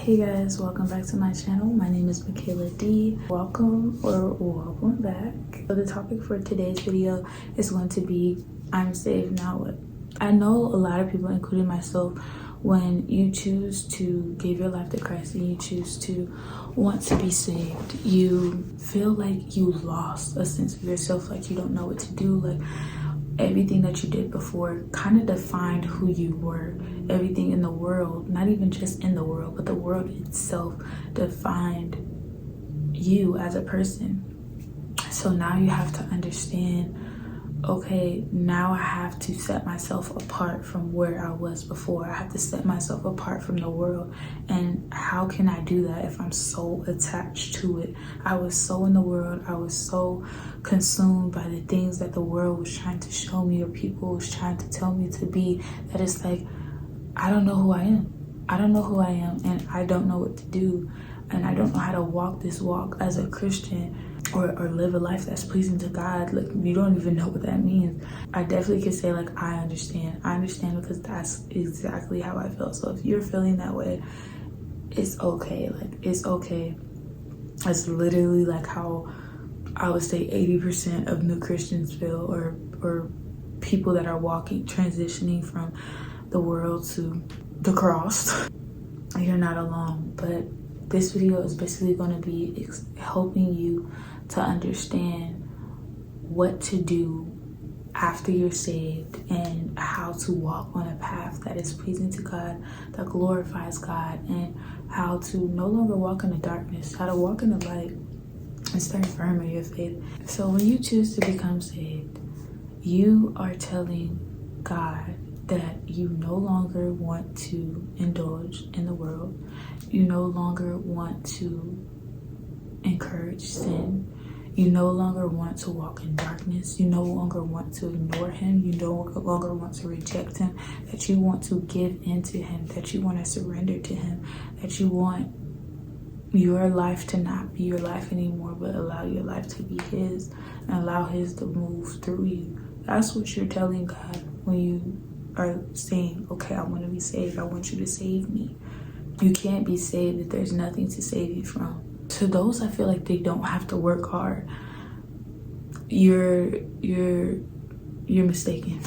Hey guys, welcome back to my channel. My name is Michaela D. Welcome back. So the topic for today's video is going to be I'm saved, now what? I know a lot of people, including myself, when you choose to give your life to Christ and you choose to want to be saved, you feel like you lost a sense of yourself, like you don't know what to do, like everything that you did before kind of defined who you were. Everything in the world, not even just in the world, but the world itself defined you as a person. So now you have to understand, okay, now I have to set myself apart from where I was before. I have to set myself apart from the world. And how can I do that if I'm so attached to it? I was so in the world. I was so consumed by the things that the world was trying to show me or people was trying to tell me to be, that it's like, I don't know who I am. I don't know who I am, and I don't know what to do. And I don't know how to walk this walk as a Christian or live a life that's pleasing to God. Like, you don't even know what that means. I definitely could say, like, I understand. I understand because that's exactly how I felt. So if you're feeling that way, it's okay. Like, it's okay. It's literally like how I would say 80% of new Christians feel, or people that are transitioning from the world to the cross. You're not alone. But this video is basically going to be helping you to understand what to do after you're saved and how to walk on a path that is pleasing to God, that glorifies God, and how to no longer walk in the darkness, how to walk in the light and stand firm in your faith. So when you choose to become saved, you are telling God that you no longer want to indulge in the world. You no longer want to encourage sin. You no longer want to walk in darkness. You no longer want to ignore him. You no longer want to reject him. That you want to give in to him. That you want to surrender to him. That you want your life to not be your life anymore, but allow your life to be his and allow his to move through you. That's what you're telling God when you are saying, okay, I want to be saved. I want you to save me. You can't be saved if there's nothing to save you from. To those, I feel like they don't have to work hard. You're mistaken.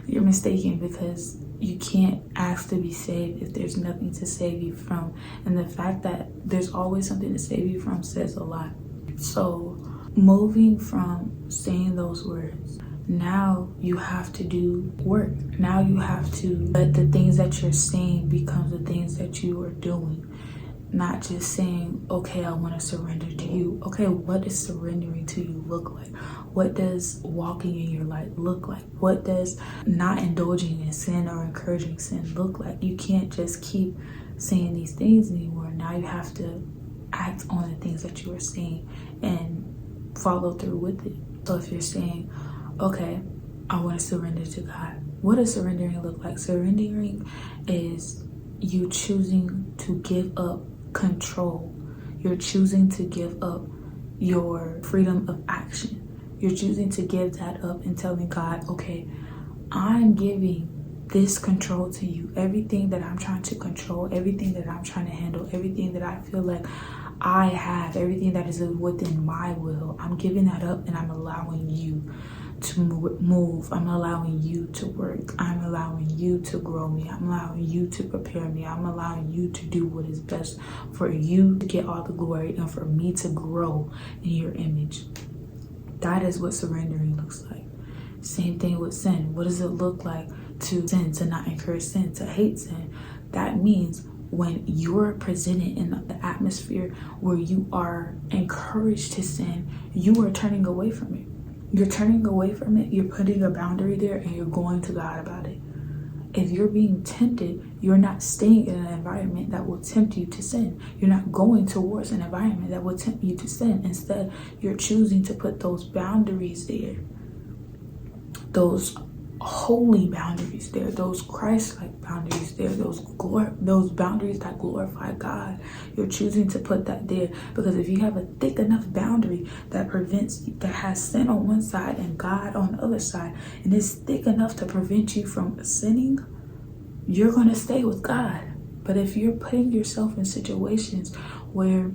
You're mistaken, because you can't ask to be saved if there's nothing to save you from. And the fact that there's always something to save you from says a lot. So moving from saying those words, now you have to do work. Now you have to let the things that you're saying become the things that you are doing. Not just saying, okay, I want to surrender to you. Okay, what does surrendering to you look like? What does walking in your light look like? What does not indulging in sin or encouraging sin look like? You can't just keep saying these things anymore. Now you have to act on the things that you are saying and follow through with it. So if you're saying, okay, I want to surrender to God, what does surrendering look like? Surrendering is you choosing to give up control. You're choosing to give up your freedom of action. You're choosing to give that up and telling God, okay, I'm giving this control to you. Everything that I'm trying to control, everything that I'm trying to handle, everything that I feel like I have, everything that is within my will, I'm giving that up and I'm allowing you to move. I'm allowing you to work. I'm allowing you to grow me. I'm allowing you to prepare me. I'm allowing you to do what is best for you to get all the glory and for me to grow in your image. That is what surrendering looks like. Same thing with sin. What does it look like to sin, to not encourage sin, to hate sin? That means when you're presented in the atmosphere where you are encouraged to sin, you are turning away from it. You're turning away from it. You're putting a boundary there and you're going to God about it. If you're being tempted, you're not staying in an environment that will tempt you to sin. You're not going towards an environment that will tempt you to sin. Instead, you're choosing to put those boundaries there. Those holy boundaries there, those Christ-like boundaries there, those boundaries that glorify God. You're choosing to put that there, because if you have a thick enough boundary that has sin on one side and God on the other side, and it's thick enough to prevent you from sinning, you're going to stay with God. But if you're putting yourself in situations where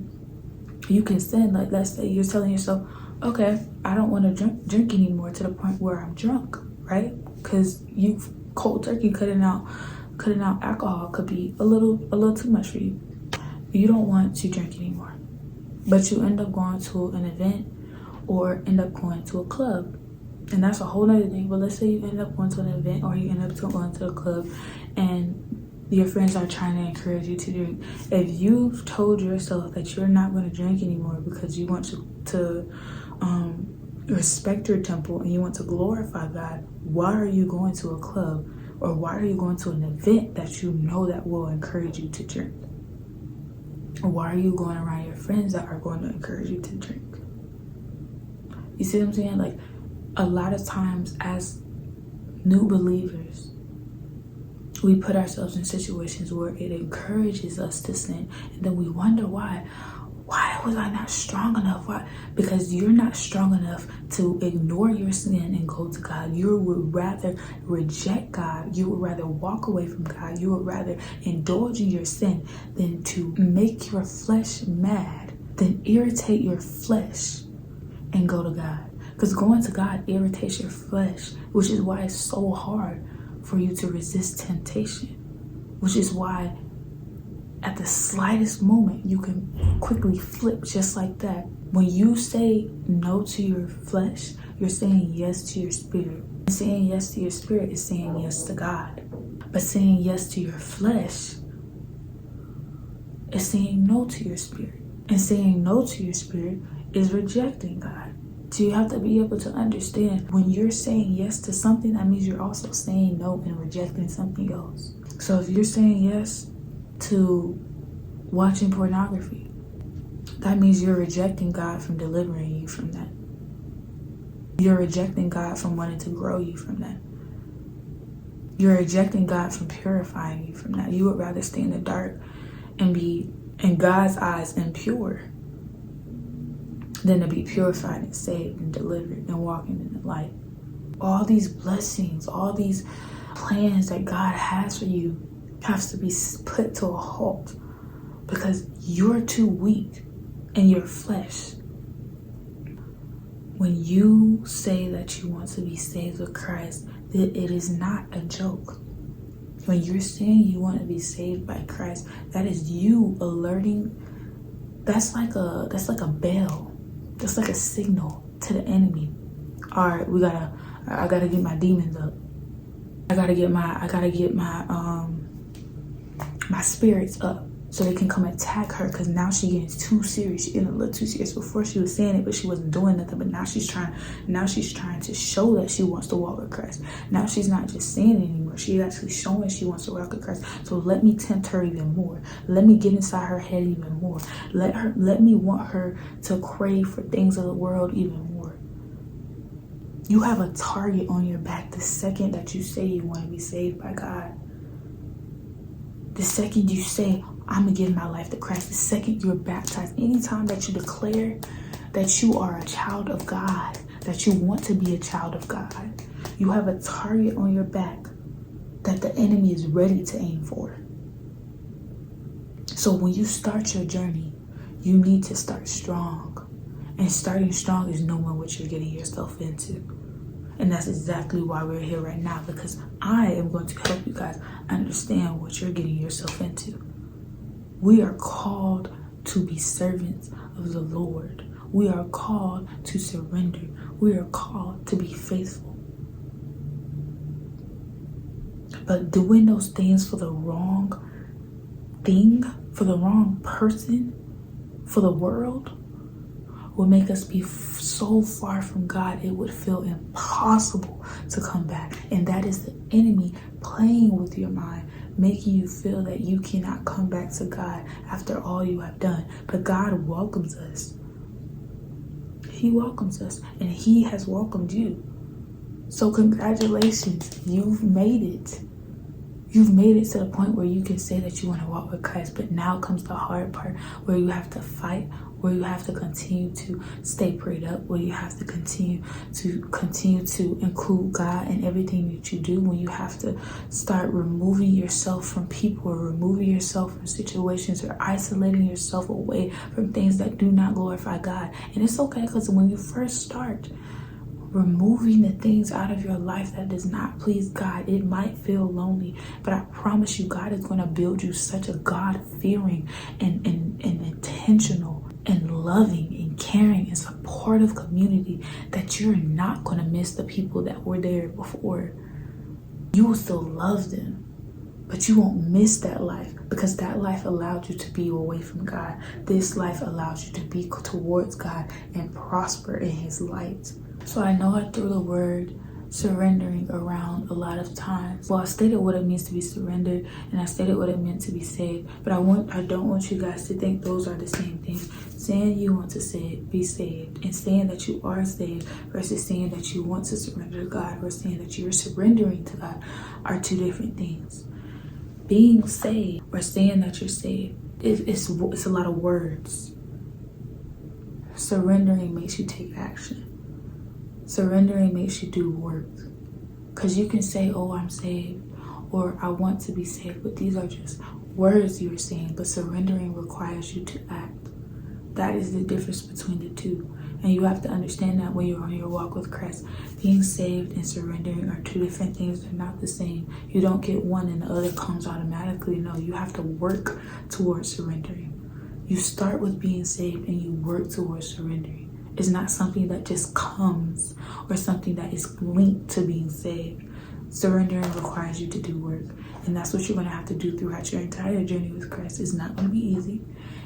you can sin, like let's say you're telling yourself, okay, I don't want to drink anymore to the point where I'm drunk, right? Because you've cold turkey cutting out alcohol could be a little too much for you. You don't want to drink anymore, but you end up going to an event or end up going to a club, and that's a whole nother thing. But let's say you end up going to an event or you end up going to a club and your friends are trying to encourage you to drink. If you've told yourself that you're not going to drink anymore because you want to respect your temple and you want to glorify God, why are you going to a club or why are you going to an event that you know that will encourage you to drink? Or why are you going around your friends that are going to encourage you to drink? You see what I'm saying? Like, a lot of times as new believers, we put ourselves in situations where it encourages us to sin, and then we wonder why was I not strong enough? Why? Because you're not strong enough to ignore your sin and go to God. You would rather reject God. You would rather walk away from God. You would rather indulge in your sin than to make your flesh mad, than irritate your flesh and go to God. Because going to God irritates your flesh, which is why it's so hard for you to resist temptation, which is why at the slightest moment you can quickly flip just like that. When you say no to your flesh, you're saying yes to your spirit. And saying yes to your spirit is saying yes to God. But saying yes to your flesh is saying no to your spirit. And saying no to your spirit is rejecting God. So you have to be able to understand when you're saying yes to something, that means you're also saying no and rejecting something else. So if you're saying yes to watching pornography, that means you're rejecting God from delivering you from that. You're rejecting God from wanting to grow you from that. You're rejecting God from purifying you from that. You would rather stay in the dark and be, in God's eyes, impure than to be purified and saved and delivered and walking in the light. All these blessings, all these plans that God has for you has to be put to a halt because you're too weak in your flesh. When you say that you want to be saved with Christ, it is not a joke. When you're saying you want to be saved by Christ, that is you alerting. That's like a bell. That's like a signal to the enemy. All right, I gotta get my demons up. I gotta get my my spirits up so they can come attack her, because now she's getting too serious. She's getting a little too serious. Before she was saying it, but she wasn't doing nothing. But now she's trying to show that she wants to walk with Christ. Now she's not just saying it anymore. She's actually showing she wants to walk with Christ. So let me tempt her even more. Let me get inside her head even more. Let me want her to crave for things of the world even more. You have a target on your back the second that you say you want to be saved by God. The second you say, I'm going to give my life to Christ, the second you're baptized, anytime that you declare that you are a child of God, that you want to be a child of God, you have a target on your back that the enemy is ready to aim for. So when you start your journey, you need to start strong. And starting strong is knowing what you're getting yourself into. And that's exactly why we're here right now, because I am going to help you guys understand what you're getting yourself into. We are called to be servants of the Lord. We are called to surrender. We are called to be faithful. But doing those things for the wrong thing, for the wrong person, for the world, will make us be so far from God, it would feel impossible to come back. And that is the enemy playing with your mind, making you feel that you cannot come back to God after all you have done. But God welcomes us. He welcomes us, and He has welcomed you. So congratulations, you've made it. You've made it to the point where you can say that you want to walk with Christ, but now comes the hard part where you have to fight, where you have to continue to stay prayed up, where you have to continue to include God in everything that you do, when you have to start removing yourself from people, or removing yourself from situations, or isolating yourself away from things that do not glorify God. And it's okay, because when you first start removing the things out of your life that does not please God, it might feel lonely, but I promise you, God is going to build you such a God-fearing and intentional and loving and caring and supportive community that you're not going to miss the people that were there before. You will still love them, but you won't miss that life, because that life allowed you to be away from God. This life allows you to be towards God and prosper in His light. So I know I threw the word surrendering around a lot of times. Well, I stated what it means to be surrendered, and I stated what it meant to be saved, but I don't want you guys to think those are the same things. Saying you want to be saved, and saying that you are saved, versus saying that you want to surrender to God, or saying that you're surrendering to God, are two different things. Being saved or saying that you're saved, it's a lot of words. Surrendering makes you take action. Surrendering makes you do work. Because you can say, oh, I'm saved, or I want to be saved, but these are just words you're saying. But surrendering requires you to act. That is the difference between the two. And you have to understand that when you're on your walk with Christ. Being saved and surrendering are two different things. They're not the same. You don't get one and the other comes automatically. No, you have to work towards surrendering. You start with being saved and you work towards surrendering. It's not something that just comes or something that is linked to being saved. Surrendering requires you to do work. And that's what you're going to have to do throughout your entire journey with Christ. It's not going to be easy.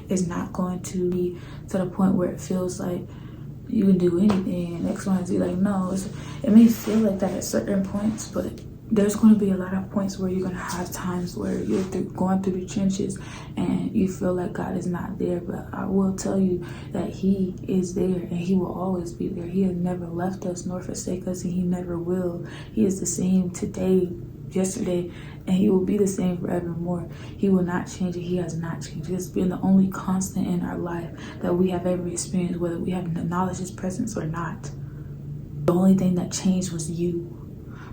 It's not going to be to the point where it feels like you can do anything and X, Y, and Z. Like, no, it may feel like that at certain points, but there's going to be a lot of points where you're going to have times where you're going through the trenches and you feel like God is not there. But I will tell you that He is there, and He will always be there. He has never left us nor forsake us, and He never will. He is the same today, yesterday, and He will be the same forevermore. He will not change, and He has not changed. He has been the only constant in our life that we have ever experienced, whether we have acknowledged His presence or not. The only thing that changed was you.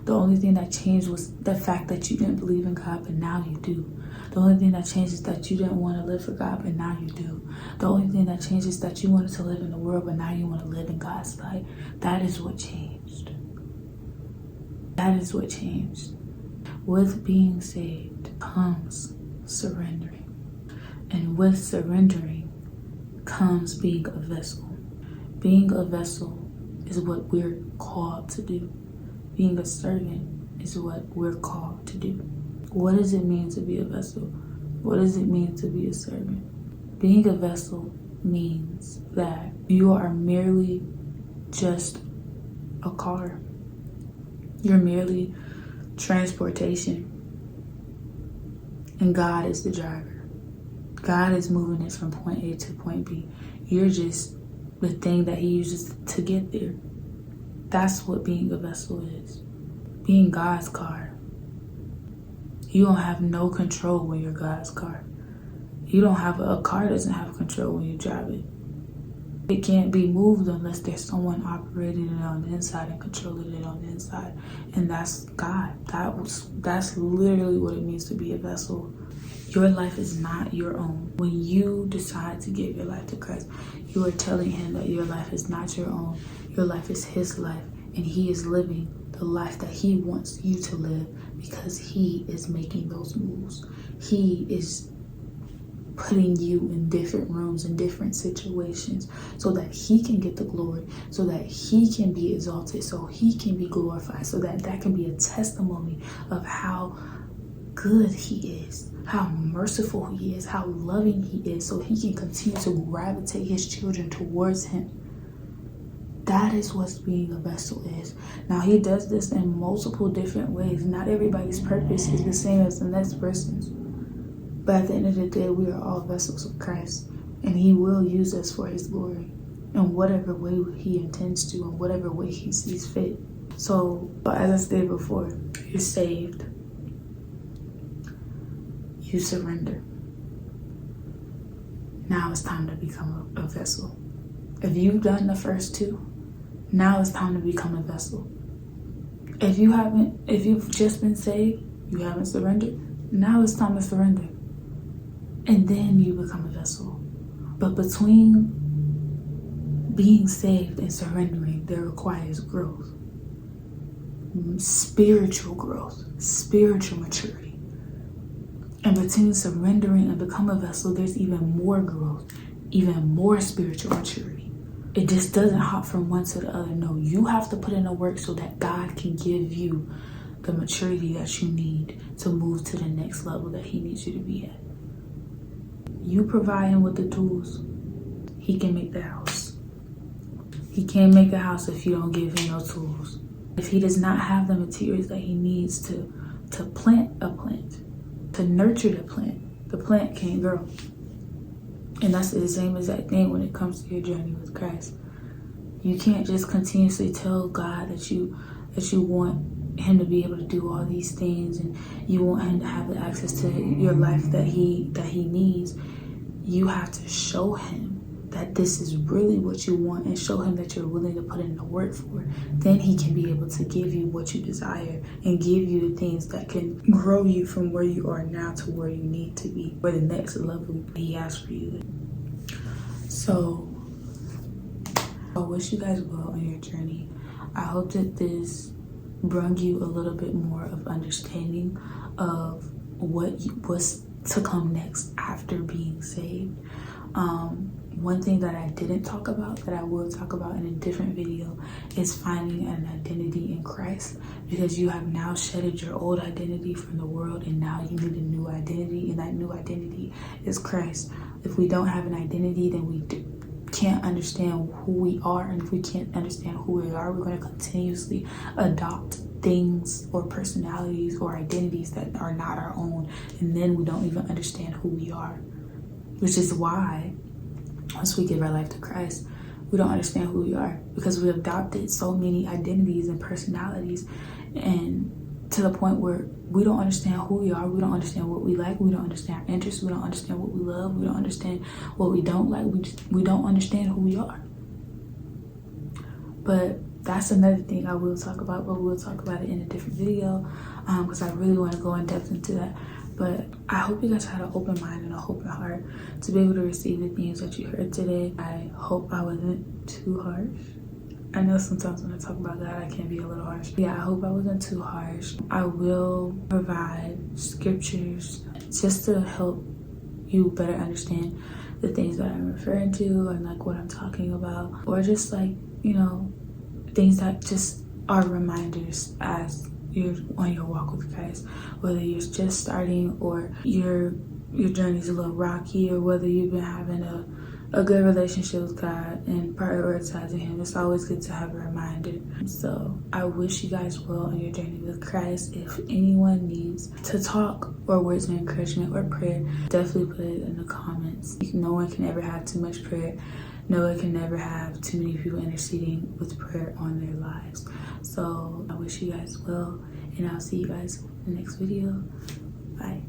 The only thing that changed was the fact that you didn't believe in God, but now you do. The only thing that changed is that you didn't want to live for God, but now you do. The only thing that changed is that you wanted to live in the world, but now you want to live in God's light. That is what changed. That is what changed. With being saved comes surrendering. And with surrendering comes being a vessel. Being a vessel is what we're called to do. Being a servant is what we're called to do. What does it mean to be a vessel? What does it mean to be a servant? Being a vessel means that you are merely just a car. You're merely transportation. And God is the driver. God is moving us from point A to point B. You're just the thing that He uses to get there. That's what being a vessel is. Being God's car. You don't have no control when you're God's car. A car doesn't have control when you drive it. It can't be moved unless there's someone operating it on the inside and controlling it on the inside. And that's God. That's literally what it means to be a vessel. Your life is not your own. When you decide to give your life to Christ, you are telling Him that your life is not your own. Your life is His life, and He is living the life that He wants you to live, because He is making those moves. He is putting you in different rooms, in different situations, so that He can get the glory, so that He can be exalted, so He can be glorified, so that can be a testimony of how good He is, how merciful He is, how loving He is, so He can continue to gravitate His children towards Him. That is what being a vessel is. Now, He does this in multiple different ways. Not everybody's purpose is the same as the next person's. But at the end of the day, we are all vessels of Christ. And He will use us for His glory in whatever way He intends to, in whatever way He sees fit. So, as I stated before, you're saved. you surrender. Now it's time to become a vessel. If you've done the first two, now it's time to become a vessel. If you've just been saved, you haven't surrendered, now it's time to surrender. And then you become a vessel. But between being saved and surrendering, there requires growth. Spiritual growth, spiritual maturity. And between surrendering and become a vessel, there's even more growth, even more spiritual maturity. It just doesn't hop from one to the other. No, you have to put in the work so that God can give you the maturity that you need to move to the next level that he needs you to be at. You provide him with the tools, he can make the house. He can't make a house if you don't give him no tools. If he does not have the materials that he needs to plant a plant, to nurture the plant can't grow. And that's the same exact thing when it comes to your journey with Christ. You can't just continuously tell God that you want him to be able to do all these things and you want him to have the access to your life that he needs. You have to show him that this is really what you want and show him that you're willing to put in the work for it. Then he can be able to give you what you desire and give you the things that can grow you from where you are now to where you need to be, where the next level he has for you. So I wish you guys well on your journey. I hope that this brought you a little bit more of understanding of what was to come next after being saved. One thing that I didn't talk about that I will talk about in a different video is finding an identity in Christ, because you have now shedded your old identity from the world and now you need a new identity, and that new identity is Christ. If we don't have an identity, then we can't understand who we are, and if we can't understand who we are, we're going to continuously adopt things or personalities or identities that are not our own, and then we don't even understand who we are. Which is why once we give our life to Christ, we don't understand who we are, because we adopted so many identities and personalities, and to the point where we don't understand who we are, we don't understand what we like, we don't understand our interests, we don't understand what we love, we don't understand what we don't like, we don't understand who we are. But that's another thing I will talk about, but we'll talk about it in a different video, because I really want to go in depth into that. But I hope you guys had an open mind and an open heart to be able to receive the things that you heard today. I hope I wasn't too harsh. I know sometimes when I talk about God, I can be a little harsh. Yeah, I hope I wasn't too harsh. I will provide scriptures just to help you better understand the things that I'm referring to and like what I'm talking about, or just like, you know, things that just are reminders as you're on your walk with Christ, whether you're just starting or your journey's a little rocky, or whether you've been having a good relationship with God and prioritizing him. It's always good to have a reminder. So I wish you guys well on your journey with Christ. If anyone needs to talk or words of encouragement or prayer, definitely put it in the comments. No one can ever have too much prayer. No one can never have too many people interceding with prayer on their lives. So I wish you guys well, and I'll see you guys in the next video. Bye.